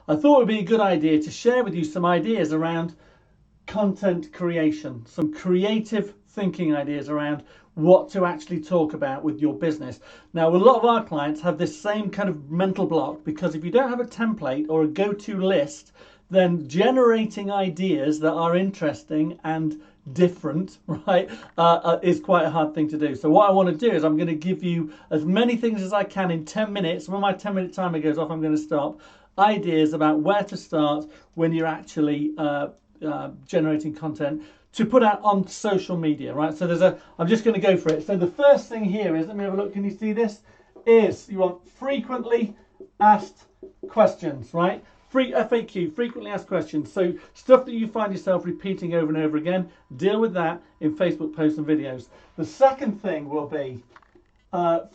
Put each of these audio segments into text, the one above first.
I thought it would be a good idea to share with you some ideas around content creation, some creative thinking ideas around what to actually talk about with your business. Now, a lot of our clients have this same kind of mental block because if you don't have a template or a go-to list, then generating ideas that are interesting and different, right, is quite a hard thing to do. So what I want to do is I'm going to give you as many things as I can in 10 minutes. When my 10-minute timer goes off, I'm going to stop. Ideas about where to start when you're actually generating content to put out on social media, right? So I'm just going to go for it. So the first thing here is, let me have a look, can you see this? Is you want frequently asked questions, right? FAQ, frequently asked questions. So stuff that you find yourself repeating over and over again, deal with that in Facebook posts and videos. The second thing will be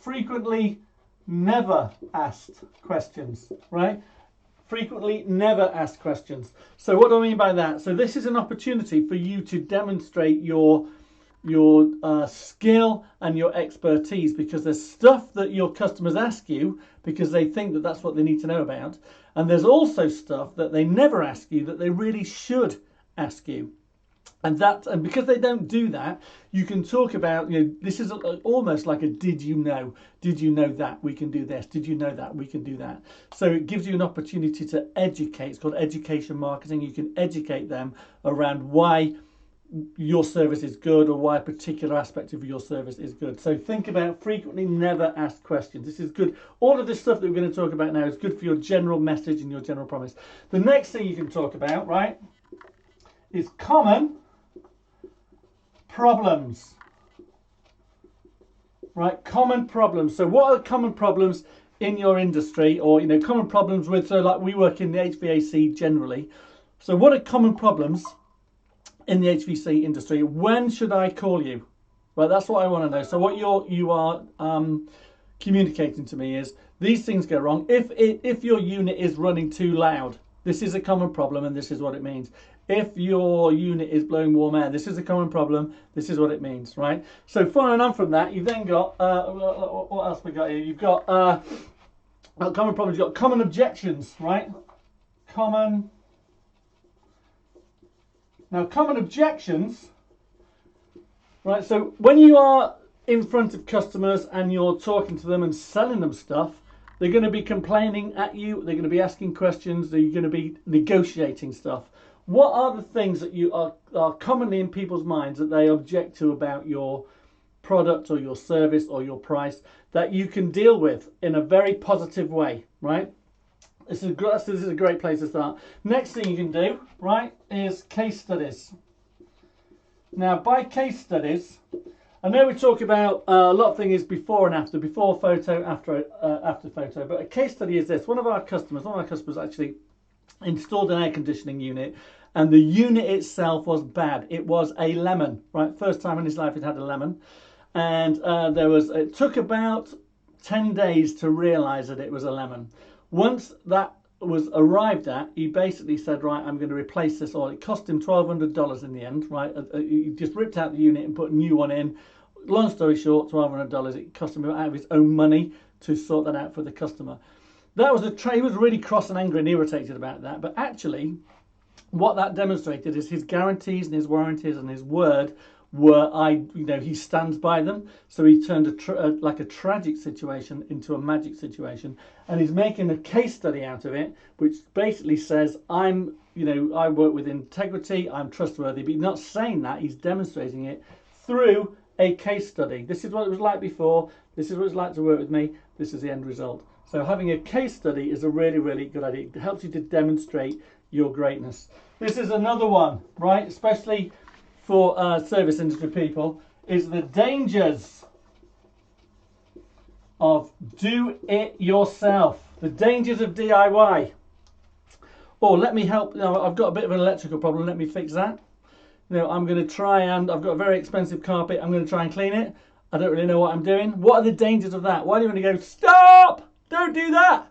frequently never asked questions, right? Frequently never asked questions. So what do I mean by that? So this is an opportunity for you to demonstrate your skill and your expertise, because there's stuff that your customers ask you because they think that that's what they need to know about, and there's also stuff that they never ask you that they really should ask you. And because they don't do that, you can talk about, this is almost like a did you know that we can do this, did you know that we can do that. So it gives you an opportunity to educate. It's called education marketing. You can educate them around why your service is good or why a particular aspect of your service is good. So think about frequently never asked questions. This is good. All of this stuff that we're going to talk about now is good for your general message and your general promise. The next thing you can talk about, right, is common problems. Right, common problems. So what are common problems in your industry, or common problems with, so like we work in the HVAC generally. So what are common problems in the HVAC industry? When should I call you? Right, that's what I want to know. So what you are communicating to me is these things go wrong. If your unit is running too loud, this is a common problem and this is what it means. If your unit is blowing warm air, this is a common problem, this is what it means, right? So following on from that, you've then got, what else we got here? You've got common problems, you've got common objections, right? Common objections, right? So when you are in front of customers and you're talking to them and selling them stuff, they're going to be complaining at you, they're going to be asking questions, they're going to be negotiating stuff. What are the things that you are commonly in people's minds that they object to about your product or your service or your price that you can deal with in a very positive way, right? This is a great place to start. Next thing you can do, right, is case studies. Now, by case studies, I know we talk about a lot of things before and after, before photo, after photo, but a case study is this. One of our customers actually installed an air conditioning unit, and the unit itself was bad. It was a lemon, right? First time in his life he'd had a lemon, and it took about 10 days to realize that it was a lemon. Once that was arrived at, he basically said, right, I'm going to replace this oil. It cost him $1,200 in the end, right? He just ripped out the unit and put a new one in. Long story short, $1,200. It cost him out of his own money to sort that out for the customer. That was he was really cross and angry and irritated about that. But actually, what that demonstrated is his guarantees and his warranties and his word were, he stands by them. So he turned like a tragic situation into a magic situation, and he's making a case study out of it, which basically says, I work with integrity, I'm trustworthy. But he's not saying that, he's demonstrating it through a case study. This is what it was like before, this is what it's like to work with me, this is the end result. So having a case study is a really, really good idea. It helps you to demonstrate your greatness. This is another one, right, especially for service industry people, is the dangers of do it yourself. The dangers of DIY. Or let me help, I've got a bit of an electrical problem, let me fix that. I'm going to try and, I've got a very expensive carpet, I'm going to try and clean it. I don't really know what I'm doing. What are the dangers of that? Why do you want to go, stop! Don't do that!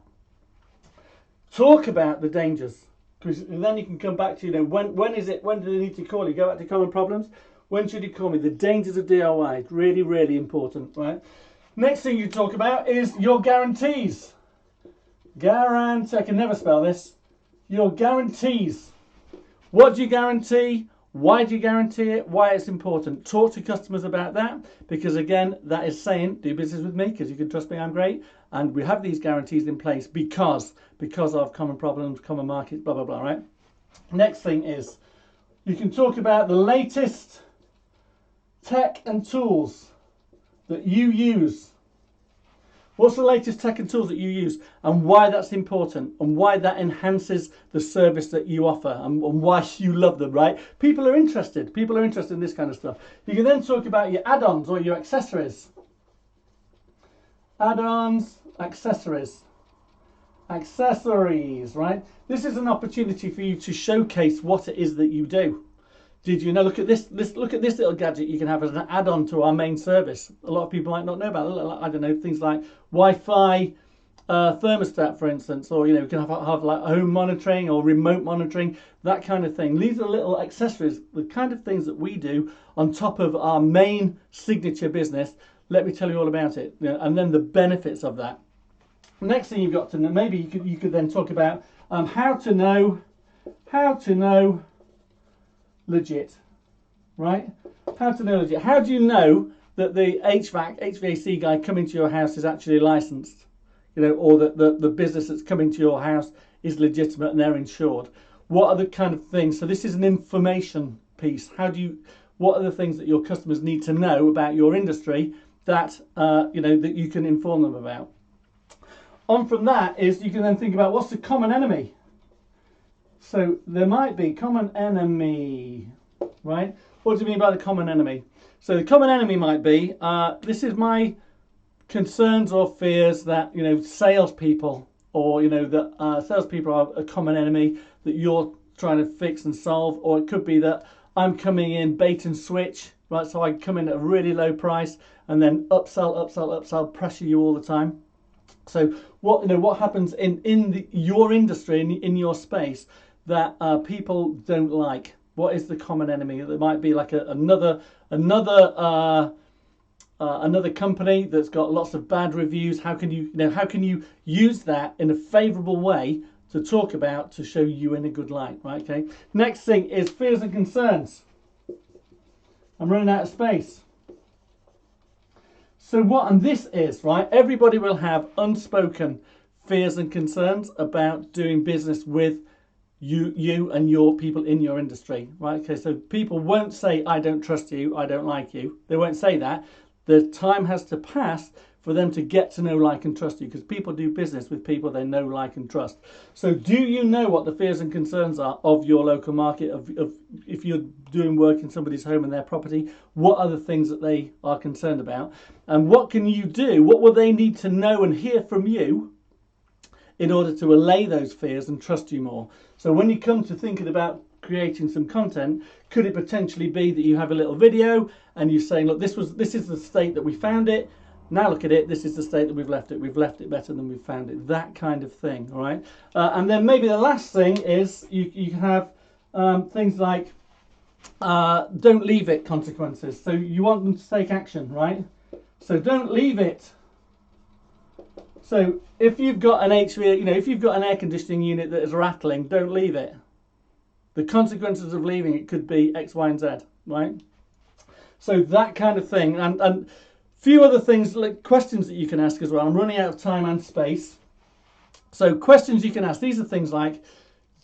Talk about the dangers. Because then you can come back to, when do they need to call you? Go back to common problems. When should you call me? The dangers of DIY. Really, really important, right? Next thing you talk about is your guarantees. I can never spell this. Your guarantees. What do you guarantee? Why do you guarantee it? Why it's important? Talk to customers about that, because again, that is saying, do business with me because you can trust me, I'm great. And we have these guarantees in place because of common problems, common markets, blah, blah, blah, right? Next thing is, you can talk about the latest tech and tools that you use. What's the latest tech and tools that you use, and why that's important, and why that enhances the service that you offer, and why you love them, right? People are interested. People are interested in this kind of stuff. You can then talk about your add-ons or your accessories. Add-ons, accessories. Accessories, right? This is an opportunity for you to showcase what it is that you do. Did you know? Look at this. Look at this little gadget you can have as an add-on to our main service. A lot of people might not know about it. I don't know, things like Wi-Fi thermostat, for instance, or you can have like home monitoring or remote monitoring, that kind of thing. These are little accessories, the kind of things that we do on top of our main signature business. Let me tell you all about it, and then the benefits of that. Next thing you've got to know, maybe you could then talk about how to know legit, right? How to know legit. How do you know that the HVAC guy coming to your house is actually licensed? Or that the business that's coming to your house is legitimate and they're insured. What are the kind of things? So this is an information piece. What are the things that your customers need to know about your industry that that you can inform them about? On from that is you can then think about what's the common enemy. So there might be common enemy, right? What do you mean by the common enemy? So the common enemy might be, this is my concerns or fears that, salespeople or, that salespeople are a common enemy that you're trying to fix and solve. Or it could be that I'm coming in bait and switch, right? So I come in at a really low price and then upsell, pressure you all the time. So what happens in your industry, in your space, that people don't like? What is the common enemy? There might be like another company that's got lots of bad reviews. How can you use that in a favourable way to talk about, to show you in a good light, right? Okay. Next thing is fears and concerns. I'm running out of space. So and this is, right, everybody will have unspoken fears and concerns about doing business with you and your people in your industry, right? Okay, so people won't say, I don't trust you, I don't like you. They won't say that. The time has to pass for them to get to know, like, and trust you, because people do business with people they know, like, and trust. So do you know what the fears and concerns are of your local market, of if you're doing work in somebody's home and their property? What are the things that they are concerned about? And what can you do? What will they need to know and hear from you in order to allay those fears and trust you more? So when you come to thinking about creating some content, could it potentially be that you have a little video and you're saying, look, this is the state that we found it, now look at it, this is the state that we've left it better than we've found it, that kind of thing, all right? And then maybe the last thing is you can have things like don't leave it consequences. So you want them to take action, right? So don't leave it. So if you've got an if you've got an air conditioning unit that is rattling, don't leave it. The consequences of leaving it could be X, Y, and Z, right? So that kind of thing, and a few other things, like questions that you can ask as well. I'm running out of time and space. So questions you can ask, these are things like,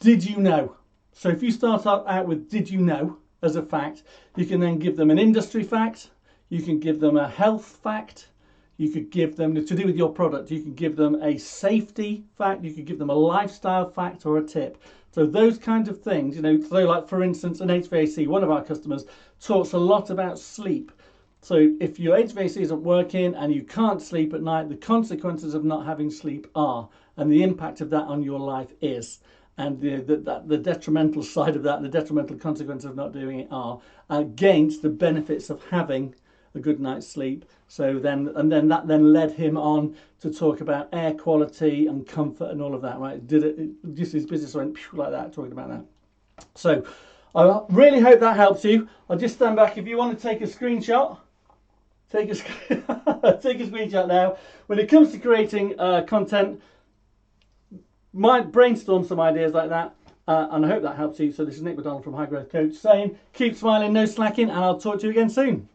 did you know? So if you start out with did you know as a fact, you can then give them an industry fact, you can give them a health fact, you could give them, to do with your product, you could give them a safety fact, you could give them a lifestyle fact or a tip. So those kinds of things, so like for instance, an HVAC, one of our customers talks a lot about sleep. So if your HVAC isn't working and you can't sleep at night, the consequences of not having sleep are, and the impact of that on your life is. And the detrimental side of that, the detrimental consequences of not doing it are against the benefits of having a good night's sleep. So then that led him on to talk about air quality and comfort and all of that, right? Just his business went like that, talking about that. So I really hope that helps you. I'll just stand back. If you want to take a screenshot, take a screenshot now. When it comes to creating content, might brainstorm some ideas like that. And I hope that helps you. So this is Nick McDonald from High Growth Coach saying, keep smiling, no slacking, and I'll talk to you again soon.